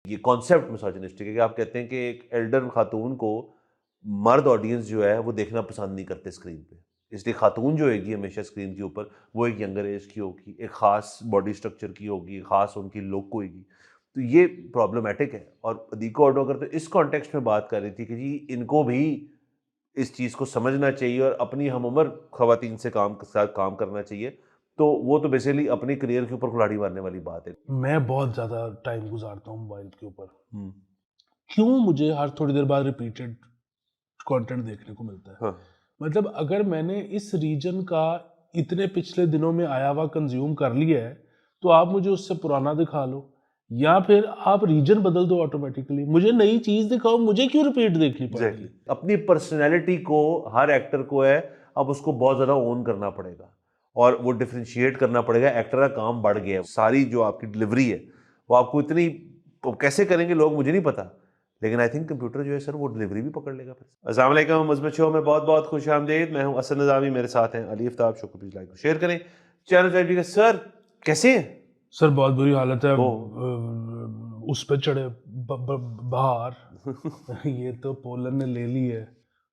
ये concept misogynistic है कि आप कहते हैं कि एक एल्डर खातून को मर्द ऑडियंस जो है वो देखना पसंद नहीं करते स्क्रीन पे, इसलिए खातून जो होगी हमेशा स्क्रीन के ऊपर वो एक यंगर एज की होगी, एक ख़ास बॉडी स्ट्रक्चर की होगी, ख़ास उनकी लुक होगी। तो ये प्रॉब्लमेटिक है। और अदीको ऑडो अगर तो इस कॉन्टेक्स्ट में बात कर रही थी कि जी इनको भी इस चीज़ को समझना चाहिए और अपनी हम उम्र ख़वातीन से साथ काम करना चाहिए, तो वो तो बेसिकली अपने करियर के ऊपर कुल्हाड़ी मारने वाली बात है। मैं बहुत ज़्यादा टाइम गुजारता हूँ मोबाइल के ऊपर। हुँ। क्यों मुझे हर थोड़ी देर बाद रिपीटेड कंटेंट देखने को मिलता है? हाँ। मतलब अगर मैंने इस रीजन का इतने पिछले दिनों में आया हुआ कंज्यूम कर लिया है, तो आप मुझे उससे पुराना दिखा लो या फिर आप रीजन बदल दो ऑटोमेटिकली। मुझे नई चीज़ दिखाओ, मुझे क्यों रिपीट देखनी पड़ेगी? अपनी पर्सनैलिटी को हर एक्टर को है, अब उसको बहुत ज़्यादा ओन करना पड़ेगा और वो डिफरेंशिएट करना पड़ेगा। एक्टर का काम बढ़ गया है। सारी जो आपकी डिलीवरी है, वो आपको इतनी कैसे करेंगे लोग मुझे नहीं पता। लेकिन आई थिंक कंप्यूटर जो है सर वो डिलीवरी भी पकड़ लेगा फिर। अस्सलाम वालेकुम, मुज़मिल शो में बहुत-बहुत खुशामदीद। मैं हूं असद निज़ामी, मेरे साथ हैं अली आफ्ताब। शो को प्लीज़ लाइक और शेयर करें। चैनल सब्सक्राइब करें। सर कैसे हैं? सर बहुत बुरी हालत है। ओह! उस पे चढ़े बाहर ये तो पोलन ने ले ली है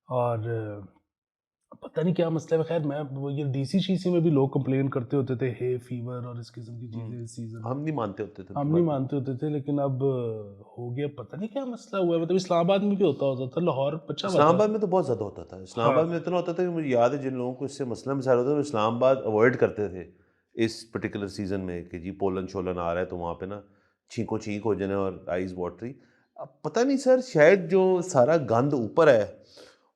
और पता नहीं क्या मसला है। खैर मैं वो ये डीसी-शीसी में भी लोग कंप्लेन करते होते थे, हे फीवर और इस किस्म की चीज़ें इस सीज़न हम में। नहीं मानते होते थे हम उनकी नहीं बात। मानते होते थे, लेकिन अब हो गया। पता नहीं क्या मसला हुआ है। मतलब इस्लामाबाद में भी होता था, लाहौर बचा हुआ था। इस्लामाबाद में तो बहुत ज़्यादा होता था। इस्लामाबाद में हाँ, इतना होता था कि मुझे याद है जिन लोगों को इससे मसला मसाइल होता था वो इस्लामाबाद अवॉइड करते थे इस पर्टिकुलर सीज़न में कि जी पोलन शोलन आ रहा है तो वहाँ पे ना छींको छींक हो जाने और आइज़ वाटरी। अब पता नहीं सर शायद जो सारा गंद ऊपर है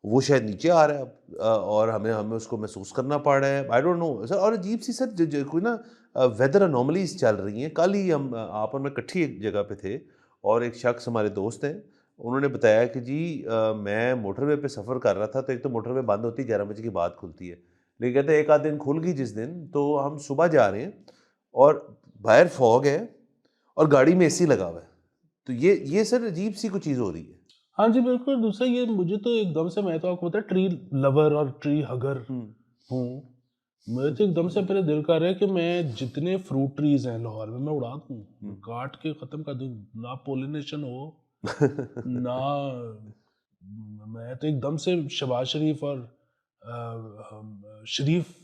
वो शायद नीचे आ रहा है अब और हमें हमें उसको महसूस करना पड़ रहा है। I don't know sir. और अजीब सी सर कोई ना वेदर अनोमलीज चल रही हैं। कल ही हम आप और मैं इकट्ठी एक जगह पे थे और एक शख्स हमारे दोस्त हैं, उन्होंने बताया कि जी मैं मोटरवे पे सफ़र कर रहा था तो एक तो मोटरवे बंद होती है 11 बजे के बाद खुलती है। लेकिन कहते हैं एक आध दिन खुल गई जिस दिन तो हम सुबह जा रहे हैं और बाहर फॉग है और गाड़ी में एसी लगा हुआ है। तो ये सर अजीब सी कुछ चीज़ हो रही है। हाँ जी, बिल्कुल। दूसरा ये मुझे तो एकदम से, मैं तो आपको पता है ट्री लवर और ट्री हगर हुँ। हूँ। मुझे तो एकदम से मेरा दिल कर रहा है कि मैं जितने फ्रूट ट्रीज़ हैं लाहौर में मैं उड़ा दूँ, हुँ। काट के ख़त्म कर दूँ। ना पॉलिनेशन हो, ना मैं तो एकदम से शहबाज शरीफ और शरीफ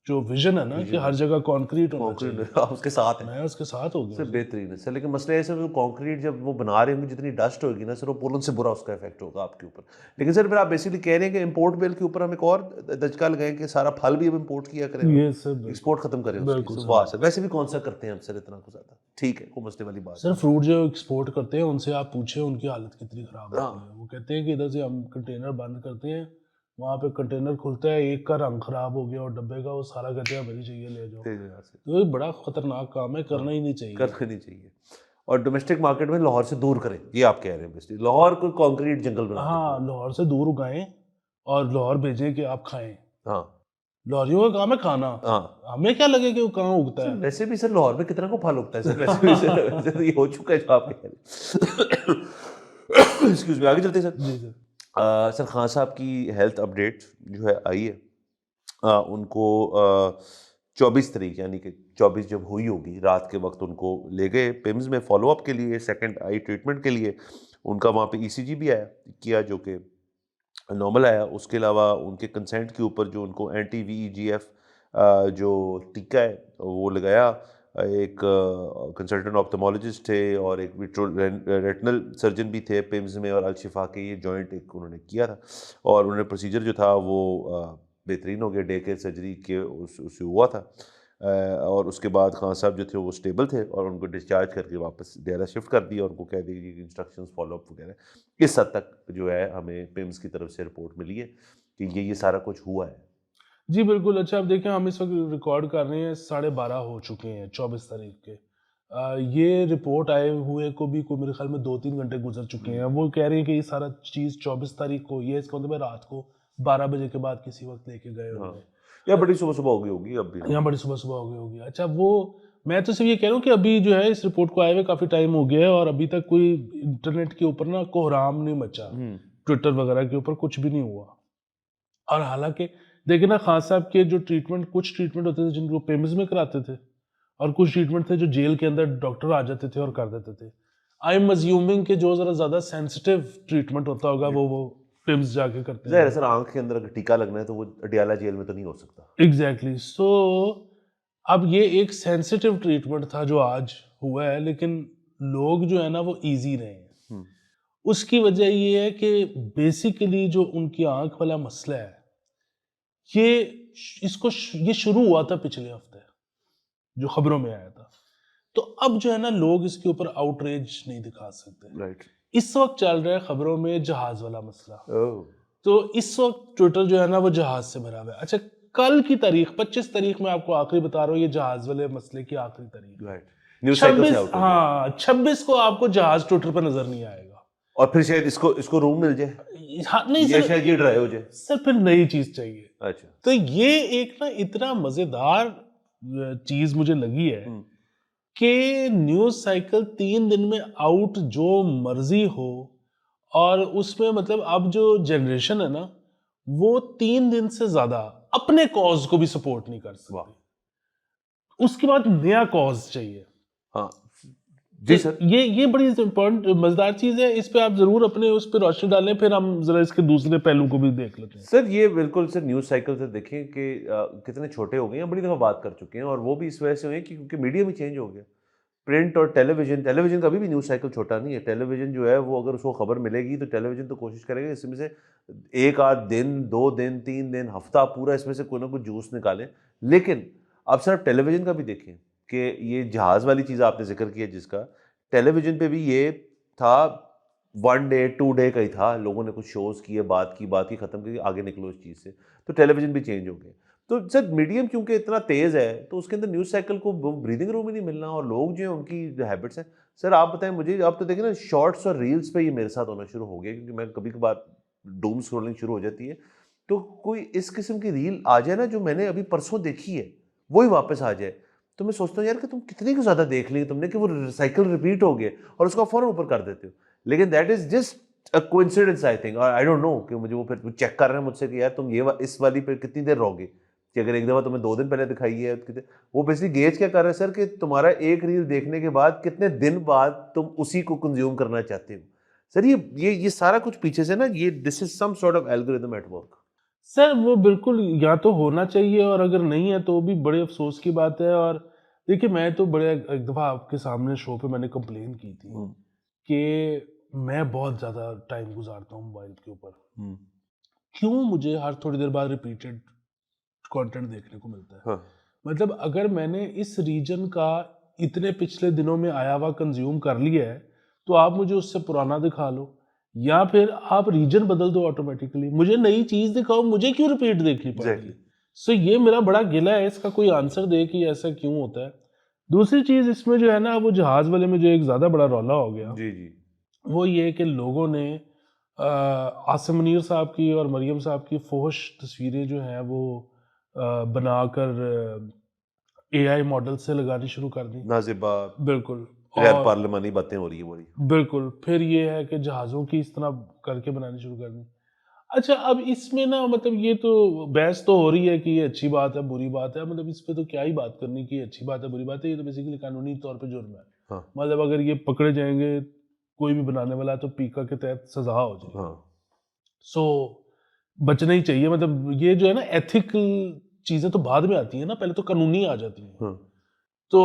जो विज़न है ना कि विज़न है। हर जगह कंक्रीट होना चाहिए, कंक्रीट आप उसके साथ हैं। मैं उसके साथ हो गया सर जी। बेहतरीन है सर, लेकिन मसला ये है सर वो कंक्रीट जब वो बना रहे होंगे जितनी डस्ट होगी ना सर वो पोलन से बुरा उसका इफेक्ट होगा आपके ऊपर। लेकिन सर फिर आप बेसिकली कह रहे हैं कि इंपोर्ट बिल के ऊपर हम एक और दचका लगाएं कि सारा फल भी अब इंपोर्ट किया करें और ये सर बिल्कुल, एक्सपोर्ट खत्म करें उसकी। बिल्कुल सर सर, वाह सर, बिल्कुल। वैसे भी कौन सा करते हैं हम सर इतना कुछ ज़्यादा। ठीक है, कोई मसले वाली बात सर नहीं। फ्रूट जो एक्सपोर्ट करते हैं उनसे आप पूछें उनकी हालत कितनी ख़राब होती है। हाँ। वो कहते हैं कि इधर से हम कंटेनर बंद करते हैं, वहाँ पे कंटेनर खुलता है, एक का रंग ख़राब हो गया और डब्बे का, वो सारा कहते हैं हमें नहीं चाहिए, ले जाओ। तेज वजह से। तो ये बड़ा ख़तरनाक काम है, हाँ, करना ही नहीं चाहिए। करना नहीं चाहिए। और डोमेस्टिक मार्केट में लाहौर से दूर करें, ये आप कह रहे हैं बेसिकली। लाहौर को कंक्रीट जंगल बना दें हाँ, पूरा। लाहौर से दूर उगाएँ और लाहौर भेजें कि आप खाएँ। हाँ। लाहौरियों का काम है खाना, हाँ। हमें क्या लगे कि वो कहाँ उगता सर है। वैसे भी सर लाहौर में कितना को फल उगता है सर, वैसे भी सर वैसे तो ये हो चुका है जो आप कह रहे हैं। एक्सक्यूज मी, आगे चलते हैं सर। जी, सर। सर खान साहब की हेल्थ अपडेट जो है आई है। उनको 24 तारीख यानी कि 24 जब हुई होगी रात के वक्त उनको ले गए पिम्स में फॉलोअप के लिए, सेकंड आई ट्रीटमेंट के लिए। उनका वहाँ पे ईसीजी भी आया किया जो कि नॉर्मल आया। उसके अलावा उनके कंसेंट के ऊपर जो उनको एंटी वीईजीएफ जो टीका है वो लगाया। एक कंसल्टेंट ऑप्थेमोलॉजिस्ट थे और एक रेटिनल सर्जन भी थे पिम्स में और अल-शिफा के, ये जॉइंट एक उन्होंने किया था और उन्होंने प्रोसीजर जो था वो बेहतरीन हो गया। डे केयर सर्जरी के उससे हुआ था और उसके बाद खान साहब जो थे वो स्टेबल थे और उनको डिस्चार्ज करके वापस डेरा शिफ्ट कर दिया और उनको कह दिया कि इंस्ट्रक्शंस फॉलोअप वगैरह। इस हद तक जो है हमें पिम्स की तरफ से रिपोर्ट मिली है कि ये सारा कुछ हुआ है। जी, बिल्कुल। अच्छा, अब देखिए हम इस वक़्त रिकॉर्ड कर रहे हैं, 12:30 हो चुके हैं 24 तारीख के। ये रिपोर्ट आए हुए को भी कोई मेरे ख़्याल में 2-3 घंटे गुज़र चुके हैं। वो कह रहे हैं कि ये सारा चीज़ 24 तारीख को, ये इसका मतलब है रात को 12 बजे के बाद किसी वक़्त लेके गए हाँ, होंगे। या बड़ी सुबह-सुबह हो गई होगी अब भी। यहाँ बड़ी सुबह-सुबह हो गई होगी। अच्छा, वो मैं तो सिर्फ़ ये कह रहा हूँ कि अभी जो है इस रिपोर्ट को आए हुए काफ़ी टाइम हो गया है और अभी तक कोई इंटरनेट के ऊपर ना कोहराम नहीं मचा। हुँ। ट्विटर वग़ैरह के ऊपर कुछ भी नहीं हुआ। और हालाँकि देखिए ना, खान साहब के जो ट्रीटमेंट, कुछ ट्रीटमेंट होते थे जिनको पेम्स में कराते थे और कुछ ट्रीटमेंट थे जो जेल के अंदर डॉक्टर आ जाते थे और कर देते थे। आई एम अज्यूमिंग कि जो जरा ज्यादा सेंसिटिव ट्रीटमेंट होता होगा वो पिम्स जाके करते ज़ाहिर हैं। है सर, आंख के अंदर अगर टीका लगना है तो वो अडियाला जेल में तो नहीं हो सकता। एग्जैक्टली सो अब ये एक सेंसिटिव ट्रीटमेंट था जो आज हुआ है, लेकिन लोग जो है ना वो इजी रहे हैं। हम्म, उसकी वजह ये है कि बेसिकली जो उनकी आंख वाला मसला है, ये ये शुरू हुआ था पिछले हफ्ते, जो खबरों में आया था। तो अब जो है ना लोग इसके ऊपर आउटरेज नहीं दिखा सकते। राइट। इस वक्त चल रहा है खबरों में जहाज वाला मसला। ओह, तो इस वक्त ट्विटर जो है ना वो जहाज से भरा हुआ है। अच्छा, कल की तारीख 25 तारीख में आपको आखिरी बता रहा हूँ, ये जहाज वाले मसले की आखिरी तारीख। राइट। न्यूज़ साइकिल से 26, आउट हो गया। हाँ 26 को आपको जहाज ट्विटर पर नजर नहीं आएगा। और फिर शायद इसको रूम मिल जाए, हाँ नहीं ये सर, शायद ये ड्राई हो जाए। सर फिर नई चीज चाहिए। अच्छा। तो ये एक ना इतना मजेदार चीज मुझे लगी है कि न्यूज साइकिल 3 दिन में आउट जो मर्जी हो, और उसमें मतलब अब जो जनरेशन है ना वो 3 दिन से ज्यादा अपने कॉज को भी सपोर्ट नहीं कर वाह। सकती। उसके बाद नया कॉज चाहिए। हाँ जी तो सर। ये बड़ी इम्पोर्टेंट मजेदार चीज है। इस पे आप जरूर अपने उस पर रोशनी डालें, फिर हम जरा इसके दूसरे पहलू को भी देख लेते हैं। सर ये बिल्कुल सर, न्यूज़ साइकिल से देखें कि कितने छोटे हो गए हैं, बड़ी दफ़ा बात कर चुके हैं, और वो भी इस वजह से हुए हैं क्योंकि मीडियम ही चेंज हो गया। प्रिंट और टेलीविजन कभी भी न्यूज़ साइकिल छोटा नहीं है। टेलीविजन जो है वो अगर उसको खबर मिलेगी तो टेलीविजन तो कोशिश करेगा इसमें से एक आध दिन, 2 दिन, 3 दिन, हफ्ता पूरा इसमें से कोई ना कोई जूस निकालें। लेकिन अब सर टेलीविजन का भी देखें कि ये जहाज़ वाली चीज़ आपने जिक्र किया, जिसका टेलीविजन पे भी ये था, 1 डे 2 डे का ही था। लोगों ने कुछ शोज़ किए, बात की ख़त्म की, आगे निकलो इस चीज़ से। तो टेलीविजन भी चेंज हो गया। तो सर मीडियम क्योंकि इतना तेज़ है तो उसके अंदर न्यूज़ साइकिल को ब्रीदिंग रूम ही नहीं मिलना, और लोग जो हैं उनकी जो हैबिट्स हैं। सर आप बताएं मुझे, आप तो देखें ना शॉर्ट्स और रील्स पे ये मेरे साथ होना शुरू हो गया, क्योंकि मैं कभी कभार डूम स्क्रॉलिंग शुरू हो जाती है, तो कोई इस किस्म की रील आ जाए ना जो मैंने अभी परसों देखी है वही वापस आ जाए, तो मैं सोचता हूँ यार कि तुम कितनी को ज़्यादा देख ली तुमने कि वो साइकिल रिपीट हो गया और उसको फ़ौरन ऊपर कर देते हो। लेकिन that is just a coincidence I think, और आई डोंट नो कि मुझे वो फिर चेक कर रहे हैं मुझसे कि यार तुम इस वाली पे कितनी देर रहोगे, कि अगर एक दफ़ा तुम्हें 2 दिन पहले दिखाई है वो बेसिकली गेज क्या कर रहे हैं सर कि तुम्हारा एक रील देखने के बाद कितने दिन बाद तुम उसी को कंज्यूम करना चाहते हो। सर ये सारा कुछ पीछे से ना, ये this is some sort of algorithm at work. Sir वो बिल्कुल या तो होना चाहिए, और अगर नहीं है तो भी बड़े अफसोस की बात है। और देखिए मैं तो बड़े एक दफ़ा आपके सामने शो पे मैंने कंप्लेन की थी कि मैं बहुत ज़्यादा टाइम गुजारता हूँ मोबाइल के ऊपर। क्यों मुझे हर थोड़ी देर बाद रिपीटेड कंटेंट देखने को मिलता है? हाँ। मतलब अगर मैंने इस रीजन का इतने पिछले दिनों में आया हुआ कंज्यूम कर लिया है, तो आप मुझे उससे पुराना दिखा लो, या फिर आप रीजन बदल दो ऑटोमेटिकली। मुझे नई चीज दिखाओ, मुझे क्यों रिपीट देखनी पड़ेगी? एग्जैक्टली। सो ये मेरा बड़ा गिला है, इसका कोई आंसर दे कि ऐसा क्यों होता है। दूसरी चीज इसमें जो है ना, वो जहाज वाले में जो एक ज्यादा बड़ा रौला हो गया, जी जी। वो ये कि लोगों ने आसिम मुनीर साहब की और मरियम साहब की फोहश तस्वीरें जो हैं वो बनाकर एआई मॉडल से लगानी शुरू कर दी। नाजिबा, बिल्कुल। गैर और पार्लिमानी बातें हो रही है बड़ी। बिल्कुल, फिर ये है कि जहाज़ों की इस तरह करके बनानी शुरू कर दी। अच्छा, अब इसमें ना मतलब ये तो बहस तो हो रही है कि ये अच्छी बात है, बुरी बात है। मतलब इस पे तो क्या ही बात करनी कि ये अच्छी बात है, बुरी बात है। ये तो बेसिकली कानूनी तौर पे जुर्म है। हाँ मतलब अगर ये पकड़े जाएँगे, कोई भी बनाने वाला, तो पीका के तहत सज़ा हो जाएगी। हाँ। सो बचना ही चाहिए। मतलब ये जो है ना एथिकल चीज़ें तो बाद में आती हैं ना, पहले तो कानूनी आ जाती हैं। हाँ। तो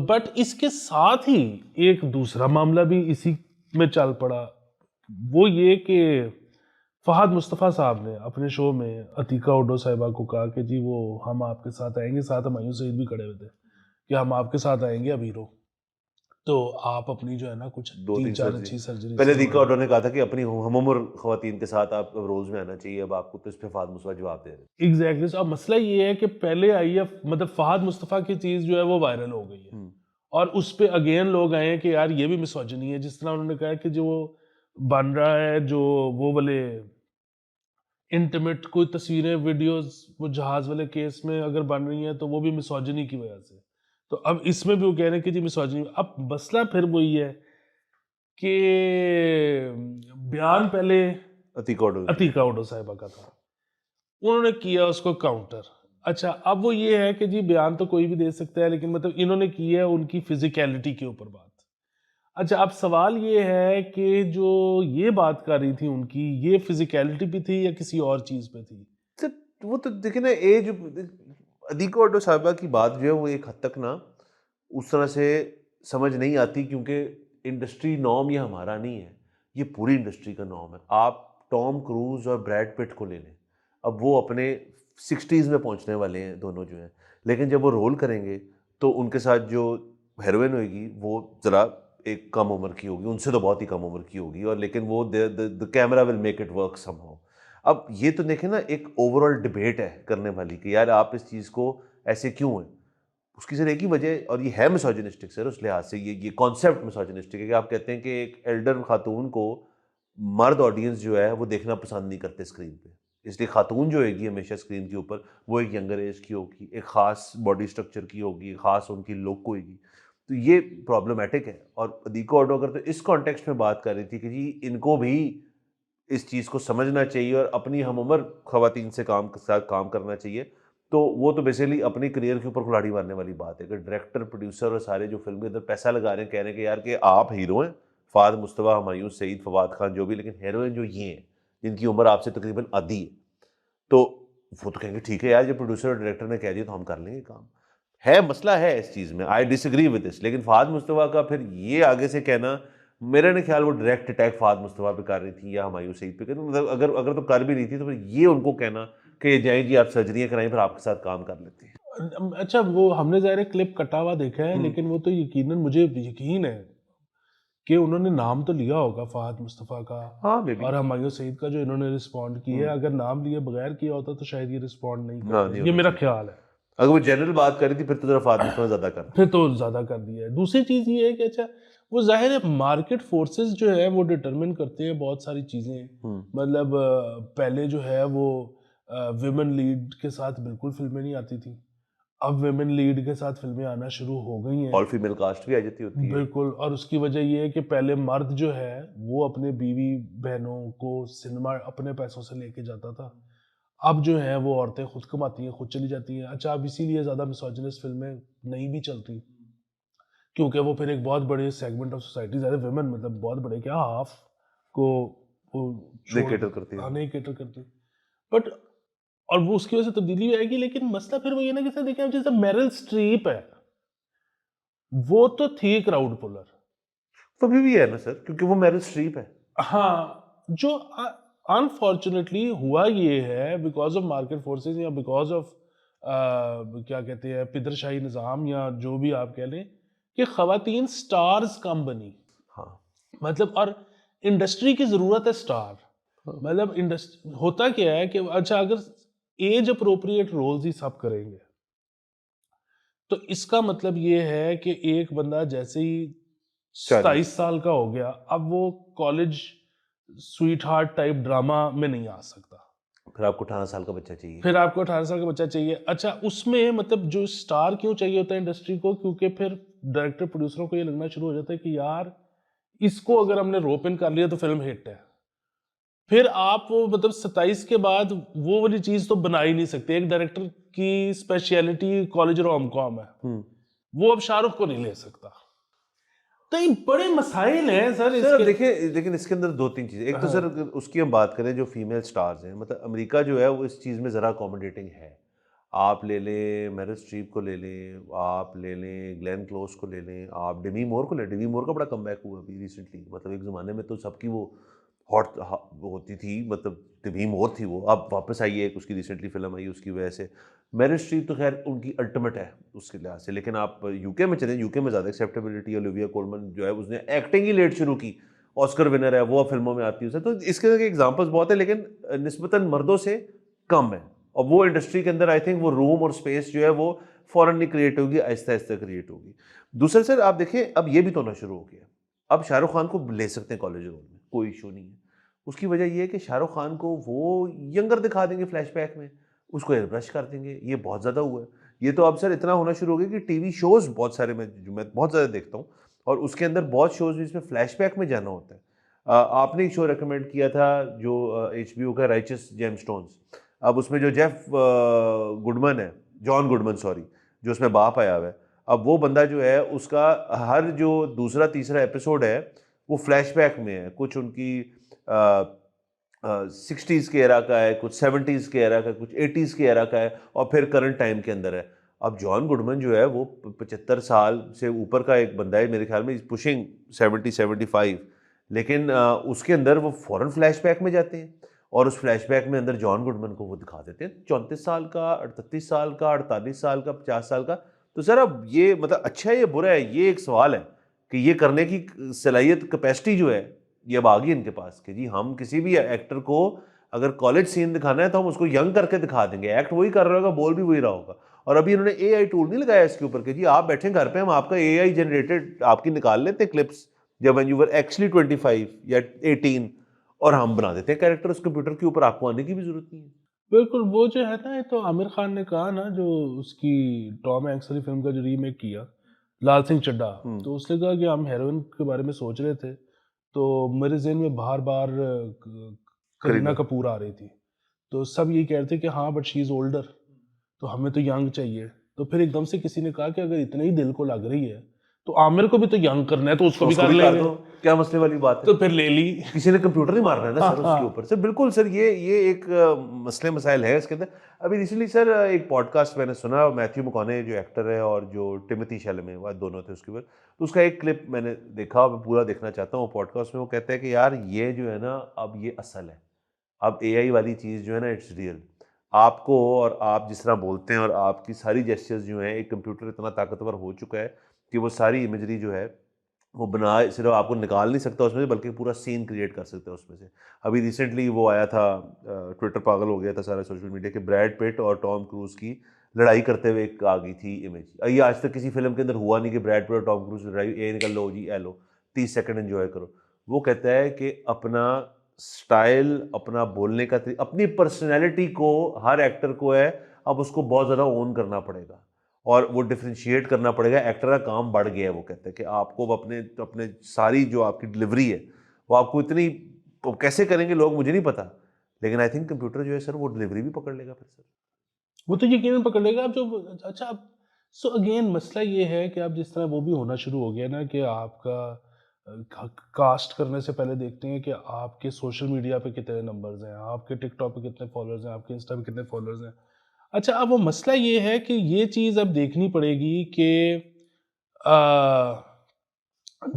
बट इसके साथ ही एक दूसरा मामला भी इसी में चल पड़ा। वो ये कि फहद मुस्तफ़ा साहब ने अपने शो में अतीका उडो साहिबा को कहा कि जी वो हम आपके साथ आएंगे, साथ हमायूं सईद भी खड़े हुए थे कि हम आपके साथ आएंगे अब हीरो, तो आप अपनी जो है ना कुछ 2-3 3-4 सर्जरी अच्छी सर्जरी पहले दीका ऑटो ने कहा था कि अपनी हम उम्र खवातीन के साथ आप रोल्स में आना चाहिए, अब आपको तो इस पे फहद मुस्तफा जवाब दे रहे हैं। एग्जैक्टली। अब मसला ये है कि पहले आई है मतलब फहद मुस्तफ़ा की चीज़ जो है वो वायरल हो गई है, और उस पे अगेन लोग आए हैं कि यार ये भी मिसोजिनी है। जिस तरह उन्होंने कहा कि जो बन रहा है, जो वो वाले इंटीमेट कोई तस्वीरें वीडियोस वो जहाज वाले केस में अगर बन रही हैं तो वो भी मिसोजिनी की वजह से। तो अब इसमें भी वो कह रहे हैं कि जी मिसोजिनी। अब मसला फिर वही है कि बयान पहले अतीका ऑटो ने अतीका उडो साहिबा का था, उन्होंने किया उसको काउंटर। अच्छा, अब वो ये है कि जी बयान तो कोई भी दे सकता है, लेकिन मतलब इन्होंने की है उनकी फिजिकलिटी के ऊपर बात। अच्छा, अब सवाल ये है कि जो ये बात कर रही थी उनकी, ये फिजिकलिटी पे थी या किसी और चीज पे थी? सर वो तो देखिए ना, एज अदीको ऑटो साहिबा की बात जो है वो एक हद तक ना उस तरह से समझ नहीं आती, क्योंकि इंडस्ट्री नॉर्म ये हमारा नहीं है, ये पूरी इंडस्ट्री का नॉर्म है। आप टॉम क्रूज और ब्रैड पिट को ले लें, अब वो अपने 60s में पहुंचने वाले हैं दोनों जो हैं, लेकिन जब वो रोल करेंगे तो उनके साथ जो हीरोइन होगी वो ज़रा एक कम उम्र की होगी, उनसे तो बहुत ही कम उम्र की होगी, और लेकिन वो the camera will make it work somehow. अब ये तो देखें ना, एक ओवरऑल डिबेट है करने वाली कि यार आप इस चीज़ को ऐसे क्यों है। उसकी सर एक ही वजह, और ये है मिसोजिनिस्टिक सर, उस लिहाज से ये कॉन्सेप्ट मिसोजिनिस्टिक है कि आप कहते हैं कि एक एल्डर खातून को मर्द ऑडियंस जो है वो देखना पसंद नहीं करते स्क्रीन पे, इसलिए खातून जो होगी हमेशा स्क्रीन के ऊपर वो एक यंगर एज की होगी, एक ख़ास बॉडी स्ट्रक्चर की होगी, एक ख़ास उनकी लुक होगी। तो ये प्रॉब्लमेटिक है। और अदीको ऑटो अगर तो इस कॉन्टेक्स्ट में बात कर रही थी कि जी इनको भी इस चीज़ को समझना चाहिए और अपनी हम उम्र ख़वातीन से साथ काम करना चाहिए, तो वो तो बेसिकली अपनी करियर के ऊपर कुल्हाड़ी मारने वाली बात है कि डायरेक्टर, प्रोड्यूसर और सारे जो फ़िल्म के अंदर पैसा लगा रहे हैं, कह रहे हैं कि यार कि आप हीरो हैं, फ़ाद मुस्तफ़ा, हुमायूं सईद, फवाद खान जो भी, लेकिन हीरोइन जो ये हैं, जिनकी उम्र आपसे तकरीबन आधी है, तो वो तो कहेंगे ठीक है यार, जब प्रोड्यूसर और डायरेक्टर ने कह दिया तो हम कर लेंगे काम। है मसला है इस चीज़ में, आई डिसएग्री विद दिस, लेकिन फ़ाद मुस्तफ़ा का फिर ये आगे से कहना, मेरा नहीं ख्याल वो डायरेक्ट अटैक फ़ाद मुस्तफ़ा पे कर रही थी या हुमायूं सईद पे, मतलब अगर अगर तो कर भी रही थी तो फिर ये उनको कहना कि जाएँ जी आप सर्जरियाँ कराएँ, फिर आपके साथ काम कर लेते हैं। अच्छा, वो हमने ज़ाहिर है क्लिप कटा हुआ देखा है, हुँ। लेकिन वो तो यकीनन मुझे यकीन है कि उन्होंने नाम तो लिया होगा फ़हद मुस्तफ़ा का हाँ, मे बी। और हुमायूं सईद का, जो इन्होंने रिस्पॉन्ड किया हुँ। है। अगर नाम लिए बगैर किया होता तो शायद ये रिस्पॉन्ड नहीं हाँ, करते, नहीं ये होना मेरा चाहिए था। ख्याल है। अगर वो जनरल बात कर रही थी फिर तो ज़रा फ़ाद मुस्तफ़ा ज़्यादा करते। फिर तो ज़्यादा कर दिया है। दूसरी चीज़ ये है कि अच्छा, वो ज़ाहिर है मार्केट फोर्सेस जो है वो डिटरमिन करते हैं बहुत सारी चीज़ें। हुँ। मतलब पहले जो है वो विमेन लीड के साथ बिल्कुल फ़िल्में नहीं आती थी। अब विमेन लीड के साथ फ़िल्में आना शुरू हो गई हैं। ऑल फीमेल कास्ट भी आ जाती होती है। बिल्कुल, और उसकी वजह ये है कि पहले मर्द जो है वो अपने बीवी-बहनों को सिनेमा अपने पैसों से लेके जाता था। अब जो है वो औरतें खुद कमाती हैं, खुद चली जाती हैं। अच्छा, अब इसीलिए ज़्यादा मिसोजिनिस्ट फ़िल्में नहीं भी चलती। क्योंकि वो फिर एक बहुत बड़े सेगमेंट ऑफ सोसाइटी, ज़्यादा विमेन मतलब बहुत बड़े क्या, हाफ को वो नहीं छोड़ कैटर करती है। नहीं कैटर करती। बट और वो उसकी वजह से तब्दीली भी आएगी, लेकिन मसला फिर वो ये ना कि सर देखिए, अब जैसे मेरिल स्ट्रीप है, वो तो थी क्राउड पुलर। तो अभी भी है ना सर, क्योंकि वो मेरिल स्ट्रीप है। हाँ, जो अनफॉर्चुनेटली हुआ ये है बिकॉज़ ऑफ मार्केट फोर्सेस या बिकॉज़ ऑफ क्या कहते हैं पिदरशाही निज़ाम या जो भी आप कह लें, कि ख़वातीन स्टार्स कम बनी। हाँ। मतलब और इंडस्ट्री की ज़रूरत है स्टार। हाँ। मतलब होता क्या है कि अच्छा, अगर एज अप्रोप्रिएट रोल्स ही सब करेंगे, तो इसका मतलब ये है कि एक बंदा जैसे ही 40। 27 साल का हो गया, अब वो कॉलेज स्वीटहार्ट टाइप ड्रामा में नहीं आ सकता। फिर आपको 18 साल का बच्चा चाहिए। फिर आपको 18 साल का बच्चा चाहिए। अच्छा, उसमें मतलब जो स्टार क्यों चाहिए होता है इंडस्ट्री को? क्योंकि फिर डायरेक्टर प्रोड्यूसरों को ये लगना शुरू हो जाता है कि यार, इसको अगर हमने रोप इन कर लिया तो फिल्म हिट है। फिर आप वो मतलब 27 के बाद वो वाली चीज़ तो बना ही नहीं सकते। एक डायरेक्टर की स्पेशलिटी कॉलेज रोम-कॉम है। हुँ। वो अब शाहरुख को नहीं ले सकता। तो ये बड़े मसाइल हैं सर सर अब इसके। देखिए, लेकिन इसके अंदर 2-3 चीज़ें। एक तो सर हाँ, अगर उसकी हम बात करें जो फीमेल स्टार्स हैं, मतलब अमेरिका जो है वो इस चीज़ में ज़रा अकोमोडेटिंग है। आप ले लें मेरिल स्ट्रीप को ले लें, आप ले लें ग्लेन क्लोज़ को ले लें, आप डेमी मूर को ले, डेमी मूर का बड़ा कमबैक हुआ अभी रिसेंटली। मतलब एक ज़माने में तो सबकी वो हॉट वो होती थी, मतलब डेमी मूर थी वो, अब वापस आई है, एक उसकी रिसेंटली फ़िल्म आई उसकी वजह से। मेरिल स्ट्रीप तो ख़ैर उनकी अल्टीमेट है उसके लिहाज से, लेकिन आप यूके में चलें, यूके में ज़्यादा एक्सेप्टेबिलिटी। ओलिविया कोलमन जो है उसने एक्टिंग ही लेट शुरू की, ऑस्कर विनर है वो, अब फ़िल्मों में आती है उसे। तो इसके एग्ज़ाम्पल्स बहुत है, लेकिन निस्बतन मर्दों से कम है। और वो इंडस्ट्री के अंदर आई थिंक वो रूम और स्पेस जो है वो फ़ौरन नहीं क्रिएट होगी, आहिस्ता-आहिस्ता क्रिएट होगी। दूसरा सर आप देखिए, अब ये भी तो होना शुरू हो गया। अब शाहरुख खान को ले सकते हैं कॉलेज रोल में, कोई इश्यू नहीं है। उसकी वजह ये है कि शाहरुख खान को वो यंगर दिखा देंगे फ्लैशबैक में, उसको एयर ब्रश कर देंगे, ये बहुत ज़्यादा हुआ है। ये तो अब सर इतना होना शुरू हो गया कि टीवी शोज़ बहुत सारे मैं बहुत ज़्यादा देखता हूँ, और उसके अंदर बहुत शोज़ जिसमें फ्लैशबैक में जाना होता है। आपने एक शो रिकमेंड किया था जो एचबीओ का, राइचस जेमस्टोन्स। अब उसमें जो जेफ गुडमन है, जॉन गुडमन सॉरी, जो उसमें बाप आया हुआ है, अब वो बंदा जो है उसका हर जो दूसरा तीसरा एपिसोड है वो फ्लैशबैक में है, कुछ उनकी 60s के एरा का है, कुछ 70s के एरा का, कुछ 80s के एरा का है, और फिर करंट टाइम के अंदर है। अब जॉन गुडमैन जो है वो 75 साल से ऊपर का एक बंदा है, मेरे ख्याल में पुशिंग 70-75, लेकिन उसके अंदर वो फौरन फ्लैशबैक में जाते हैं और उस फ्लैशबैक में अंदर जॉन गुडमैन को वो दिखा देते हैं 34 साल का, 38 साल का, 48 साल का, 50 साल का। तो सर अब ये मतलब अच्छा है या बुरा है, ये एक सवाल है कि ये करने की सलाहियत, कैपेसिटी जो है ये अब आ गई इनके पास कि जी हम किसी भी एक्टर को अगर कॉलेज सीन दिखाना है तो हम उसको यंग करके दिखा देंगे, एक्ट वही कर रहा होगा, बोल भी वही रहा होगा। और अभी इन्होंने एआई टूल नहीं लगाया इसके ऊपर कि जी आप बैठे घर पे, हम आपका एआई जनरेटेड आपकी निकाल लेते हैं क्लिप्स जब व्हेन यू वर एक्चुअली 25 या 18, और हम बना देते हैं कैरेक्टर उस कंप्यूटर के ऊपर, आपको आने की भी जरूरत नहीं है। बिल्कुल, वो जो है ना, ये तो आमिर खान ने कहा ना, जो उसकी टॉम हैंक्स वाली फिल्म का जो रीमेक किया, लाल सिंह चड्ढा, तो उसने कहा कि हम हेरोइन के बारे में सोच रहे थे, तो मेरे ज़हन में बार-बार करीना कपूर आ रही थी। तो सब यही कह रहे थे कि हाँ, बट शी इज़ ओल्डर, तो हमें तो यंग चाहिए। तो फिर एकदम से किसी ने कहा कि अगर इतना ही दिल को लग रही है, तो आमिर को भी तो यंग करना है, तो उसको भी कर लेंगे। दो, क्या मसले वाली बात है? तो फिर ले ली। किसी ने कंप्यूटर नहीं मारना है ना हाँ, सर उसके हाँ। ऊपर। सर बिल्कुल सर, ये एक मसले मसाइल है इसके अंदर। अभी रिसेंटली सर एक पॉडकास्ट मैंने सुना, मैथ्यू मकॉने जो एक्टर है और जो टिमोथी शैलेमे, वो दोनों थे उसके ऊपर, तो उसका एक क्लिप मैंने देखा, मैं पूरा देखना चाहता हूँ। पॉडकास्ट में वो कहते हैं कि यार ये जो है ना, अब ये असल है, अब एआई वाली चीज़ जो है ना, इट्स रियल। आपको, और आप जिस तरह बोलते हैं और आपकी सारी जेस्चर्स जो हैं, एक कंप्यूटर इतना ताकतवर हो चुका है कि वो सारी इमेजरी जो है वो बना, सिर्फ आपको निकाल नहीं सकता उसमें से, बल्कि पूरा सीन क्रिएट कर सकता है उसमें से। अभी रिसेंटली वो आया था, ट्विटर पागल हो गया था सारा सोशल मीडिया के, ब्रैड पिट और टॉम क्रूज़ की लड़ाई करते हुए एक आ गई थी इमेज। ये आज तक किसी फिल्म के अंदर हुआ नहीं कि ब्रैड पिट और टॉम क्रूज़ लड़ाई, ये निकल लो जी, ए लो 30 सेकंड एंजॉय करो। वो कहता है कि अपना स्टाइल, अपना बोलने का अपनी पर्सनैलिटी को हर एक्टर को है अब उसको बहुत ज़्यादा ओन करना पड़ेगा और वो डिफ्रेंशिएट करना पड़ेगा। एक्टर का काम बढ़ गया है। वो कहते हैं कि आपको अपने अपने सारी जो आपकी डिलीवरी है वो आपको इतनी, वो कैसे करेंगे लोग मुझे नहीं पता, लेकिन आई थिंक कंप्यूटर जो है सर वो डिलीवरी भी पकड़ लेगा फिर सर। वो तो यकीनन पकड़ लेगा। आप जो, अच्छा, आप, सो अगेन मसला ये है कि आप जिस तरह वो भी होना शुरू हो गया ना कि आपका कास्ट करने से पहले देखते हैं कि आपके सोशल मीडिया पे कितने नंबर्स हैं, आपके टिकटॉक पे कितने फॉलोअर्स हैं, आपके इंस्टा पे कितने फॉलोअर्स हैं। अच्छा, अब वो मसला ये है कि ये चीज़ अब देखनी पड़ेगी कि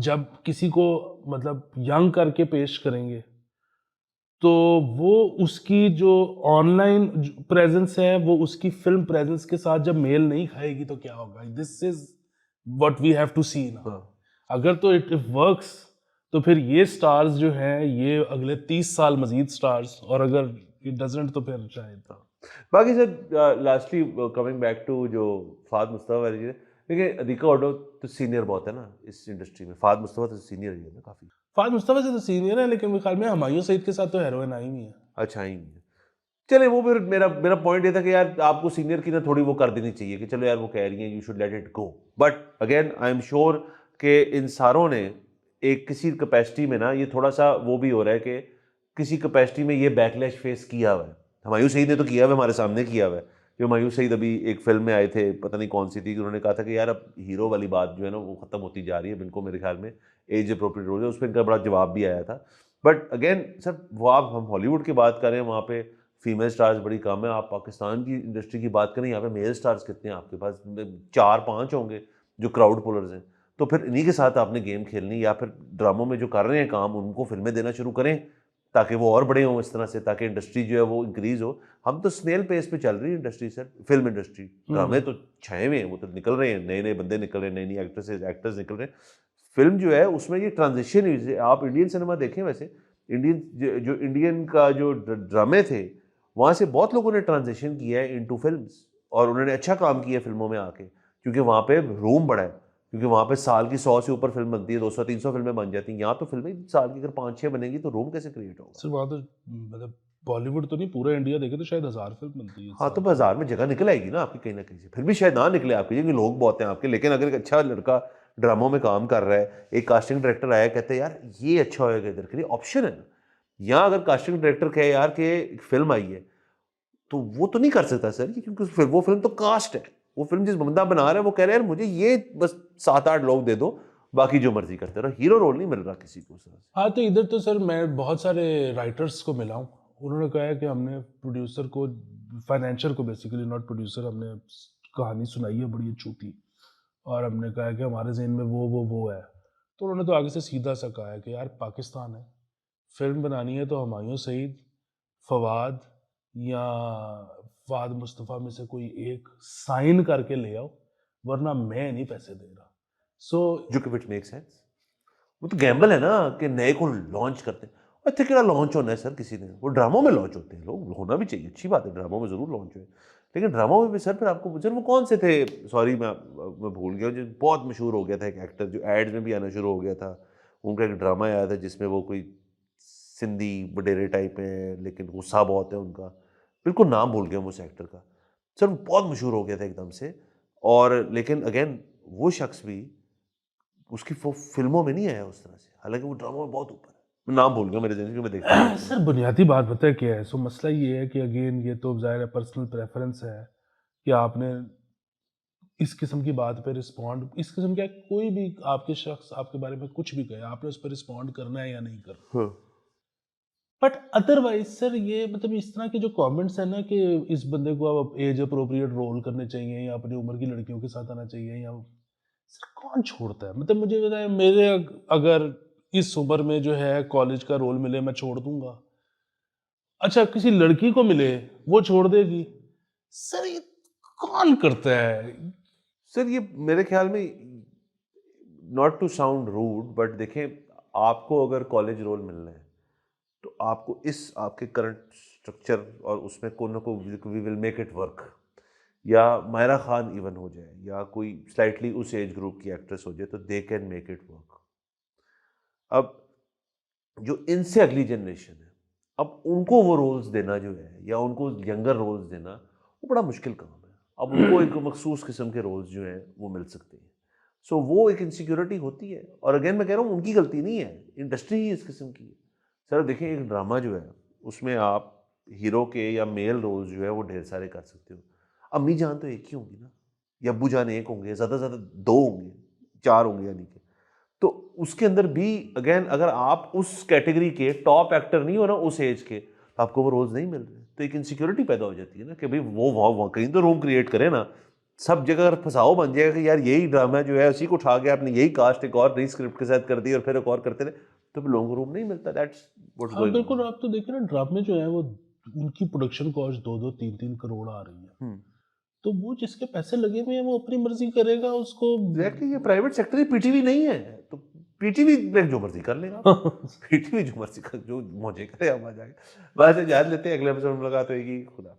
जब किसी को मतलब यंग करके पेश करेंगे, तो वो उसकी जो ऑनलाइन प्रेजेंस है वो उसकी फिल्म प्रेजेंस के साथ जब मेल नहीं खाएगी तो क्या होगा? This is what we have to see now. हाँ। अगर तो इट वर्क्स, तो फिर ये स्टार्स जो हैं ये अगले 30 साल मजीद स्टार्स, और अगर इट डजंट तो फिर शायद। बाकी sir lastly coming back to जो फाद मुस्तफा वाली चीज़ है, देखिए अदीका ओडो तो सीनियर बहुत है ना इस इंडस्ट्री में, फाद मुस्तफा तो सीनियर ही है ना काफ़ी। फाद मुस्तफा से तो सीनियर है, लेकिन मेरे ख्याल में हुमायूं सईद के साथ तो हेरोइन आई नहीं है। अच्छा ही नहीं है। चले वो फिर मेरा मेरा पॉइंट ये था कि यार आपको सीनियर की ना थोड़ी वो कर देनी चाहिए कि चलो यार वो कह रही हैं, you should let it go. But again I am sure कि इन सारों ने एक किसी कैपेसिटी में ना, ये थोड़ा सा वो भी हो रहा है कि किसी कैपेसिटी में ये बैकलैश फेस किया हुआ है। हुमायूं सईद ने तो किया हुआ है, हमारे सामने किया हुआ है। जो हुमायूं सईद अभी एक फिल्म में आए थे, पता नहीं कौन सी थी, उन्होंने कहा था कि यार अब हीरो वाली बात जो है ना वो ख़त्म होती जा रही है, बिल्कुल मेरे ख्याल में एज अप्रोप्रिएट रोल है, उस पर इनका बड़ा जवाब भी आया था। बट अगेन सर वो आप, हम हॉलीवुड की बात करें वहाँ पे फीमेल स्टार्स बड़ी कम है। आप पाकिस्तान की इंडस्ट्री की बात करें, यहाँ पे मेल स्टार्स कितने हैं आपके पास? 4-5 होंगे जो क्राउड पुलर्स हैं। तो फिर इन्हीं के साथ आपने गेम खेलनी, या फिर ड्रामों में जो कर रहे हैं काम उनको फिल्में देना शुरू करें ताकि वो और बड़े हों इस तरह से, ताकि इंडस्ट्री जो है वो इंक्रीज हो। हम तो स्नेल पेस पे चल रही है इंडस्ट्री सर, फिल्म इंडस्ट्री। ड्रामे तो छाए हुए हैं, वो तो निकल रहे हैं, नए नए बंदे निकल रहे हैं, नई नई एक्टर्स निकल रहे हैं। फिल्म जो है उसमें ये ट्रांजिशन हुई। आप इंडियन सिनेमा देखें, वैसे इंडियन जो इंडियन का जो ड्रामे थे वहाँ से बहुत लोगों ने ट्रांजिशन किया है इनटू फिल्म्स, और उन्होंने अच्छा काम किया फिल्मों में आके, क्योंकि वहाँ पे रूम बड़ा है, क्योंकि वहाँ पे साल की 100 से ऊपर फिल्म बनती है, 200-300 फिल्में बन जाती हैं। यहाँ तो फिल्में साल की अगर 5-6 बनेगी तो रूम कैसे क्रिएट होगा? सिर्फ वहाँ तो मतलब बॉलीवुड तो नहीं, पूरा इंडिया देखे तो शायद 1000 फिल्म बनती है इस हाँ, तो साल। बाजार में जगह निकल आएगी ना आपकी कहीं ना कहीं से। फिर भी शायद ना निकले आपकी, क्योंकि लोग बहुत हैं आपके, लेकिन अगर एक अच्छा लड़का ड्रामों में काम कर रहा है, एक कास्टिंग डायरेक्टर आया, कहते हैं यार ये अच्छा होएगा इधर के लिए, ऑप्शन है ना। यहाँ अगर कास्टिंग डायरेक्टर कहे यार कि एक फिल्म आई है, तो वो तो नहीं कर सकता सर, क्योंकि फिर वो फिल्म तो कास्ट है, वो फिल्म जिस बंदा बना रहा है वो कह रहा है यार मुझे ये बस 7-8 लोग दे दो, बाकी जो मर्जी करते रहो, हीरो रोल नहीं मिल रहा किसी को सर। हाँ, तो इधर तो सर मैं बहुत सारे राइटर्स को मिला हूँ, उन्होंने कहा है कि हमने प्रोड्यूसर को, फाइनेंशियल को बेसिकली, नॉट प्रोड्यूसर, हमने कहानी सुनाई है बड़ी अच्छी, और हमने कहा है कि हमारे ज़हन में वो है। तो उन्होंने तो आगे से सीधा सा कहा है कि यार पाकिस्तान है, फिल्म बनानी है तो हुमायूं सईद, फवाद या फवाद मुस्तफ़ा में से कोई एक साइन करके ले आओ, वरना मैं नहीं पैसे दे रहा। सो जो कि विच मेक सेंस। वो तो गैम्बल है ना कि नए को लॉन्च करते हैं। इत्थे केड़ा लॉन्च होना है सर किसी ने, वो ड्रामों में लॉन्च होते हैं, लोग होना भी चाहिए, अच्छी बात है, ड्रामों में ज़रूर लॉन्च हुए, लेकिन ड्रामों में भी सर फिर आपको सर वो कौन से थे, सॉरी मैं भूल गया, जो बहुत मशहूर हो गया था एक एक्टर जो एड्स में भी आना शुरू हो गया था, उनका एक ड्रामा आया था जिसमें वो कोई सिंधी वडेरे टाइप है लेकिन गुस्सा बहुत है उनका, बिल्कुल नाम भूल गया मैं उस एक्टर का, सर वो बहुत मशहूर हो गया था एकदम से। और लेकिन अगेन वो शख्स भी उसकी फिल्मों में नहीं आया उस तरह से, हालांकि वो ड्रामा में बहुत ऊपर है, मैं नाम भूल गया मेरे जिंदगी में देखता हूँ सर बुनियादी बात पता है क्या है? सो मसला ये है कि अगेन ये तो ज़ाहिर है पर्सनल प्रेफरेंस है कि आपने इस किस्म की बात पे रिस्पॉन्ड, इस किस्म का कोई भी आपके शख्स आपके बारे में कुछ भी कहे, आपने उस पर रिस्पॉन्ड करना है या नहीं करना। हाँ। बट अदरवाइज सर ये मतलब इस तरह के जो कमेंट्स हैं ना कि इस बंदे को अब एज अप्रोप्रिएट रोल करने चाहिए या अपनी उम्र की लड़कियों के साथ आना चाहिए, या सर कौन छोड़ता है? मतलब मुझे बताएं, मेरे अगर इस उम्र में जो है कॉलेज का रोल मिले मैं छोड़ दूंगा, अच्छा किसी लड़की को मिले वो छोड़ देगी, सर ये कौन करता है? सर ये मेरे ख्याल में, not to sound rude but देखें, आपको अगर कॉलेज रोल मिलना है तो आपको इस आपके करंट स्ट्रक्चर और उसमें को ना को we will make it work, या मायरा खान इवन हो जाए या कोई स्लाइटली उस एज ग्रुप की एक्ट्रेस हो जाए तो they can make it work. अब जो इनसे अगली जनरेशन है, अब उनको वो रोल्स देना जो है या उनको यंगर रोल्स देना वो बड़ा मुश्किल काम है। अब उनको एक मखसूस किस्म के रोल्स जो हैं वो मिल सकते हैं, सो वो एक इनसिक्योरिटी होती है। और अगेन मैं कह रहा हूँ उनकी गलती नहीं है, इंडस्ट्री ही इस किस्म की है। सर देखिए एक ड्रामा जो है उसमें आप हीरो के या मेल रोल्स जो है वो ढेर सारे कर सकते हो। अम्मी जान तो एक ही होंगी ना, या अब्बू जान एक होंगे, ज़्यादा से ज़्यादा 2 होंगे, 4 होंगे यानी कि। तो उसके अंदर भी अगेन अगर आप उस कैटेगरी के टॉप एक्टर नहीं हो ना उस एज के, तो आपको वो रोल्स नहीं मिल रहे, तो एक इनसिक्योरिटी पैदा हो जाती है ना कि भाई वो कहीं तो रूम क्रिएट करे ना। सब जगह अगर फसाओ बन जाएगा कि यार यही ड्रामा जो है उसी को उठा के आपने यही कास्ट एक और नई स्क्रिप्ट के साथ कर दी और फिर एक और करते रहे, तो फिर लोगों को रूम नहीं मिलता। दैट्स व्हाट्स हाँ गोइंग बिल्कुल, ऑन। आप तो देखिए ना ड्रामे जो है वो उनकी प्रोडक्शन कॉस्ट 2-2 3-3 करोड़ आ रही है, तो वो जिसके पैसे लगे हुए हैं वो अपनी मर्जी करेगा उसको। एग्जैक्टली, ये प्राइवेट सेक्टर है, पीटीवी नहीं है, तो पीटीवी में जो मर्जी कर लेगा पीटीवी जो मर्जी कर, जो मौजे करे हम आ जाएंगे। बस इजाजत लेते हैं, अगले एपिसोड में मुलाकात होगी। खुदा।